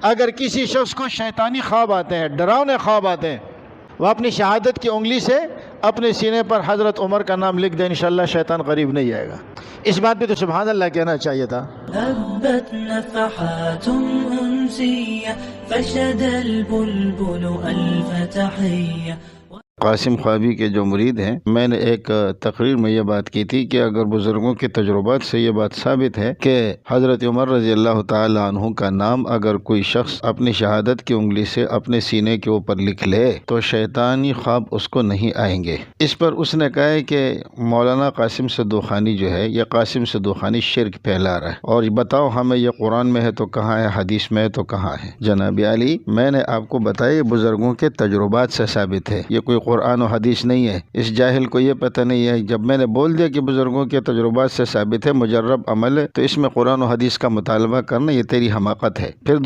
अगर किसी शख्स को शैतानी ख्वाब आते हैं, डरावने ख्वाब आते हैं, वह अपनी शहादत की उंगली से अपने सीने पर हज़रत उमर का नाम लिख दे, इंशाअल्लाह शैतान करीब नहीं आएगा। इस बात पे तो सुभान अल्लाह कहना चाहिए था। कासिम ख्वाबी के जो मुरीद हैं, मैंने एक तकरीर में ये बात की थी कि अगर बुजुर्गों के तजुर्बात से ये बात साबित है कि हज़रत उमर रज़ी अल्लाह ताला अन्हु का नाम अगर कोई शख्स अपनी शहादत की उंगली से अपने सीने के ऊपर लिख ले तो शैतानी ख्वाब उसको नहीं आएंगे। इस पर उसने कहा है कि मौलाना कासिम सद्दूखानी जो है, यह कासिम सद्दूखानी शिर्क फैला रहा है, और बताओ हमें यह कुरान में है तो कहाँ है, हदीस में है तो कहाँ है। जनाब अली, मैंने आपको बताया बुजुर्गों के तजुर्बात से साबित है, ये कोई कुरान और हदीस नहीं है। इस जाहिल को ये पता नहीं है, जब मैंने बोल दिया कि बुजुर्गों के तजुर्बात से साबित है, मुजर्रब अमल है, तो इसमें कुरान और हदीस का मुतालबा करना ये तेरी हमाकत है। फिर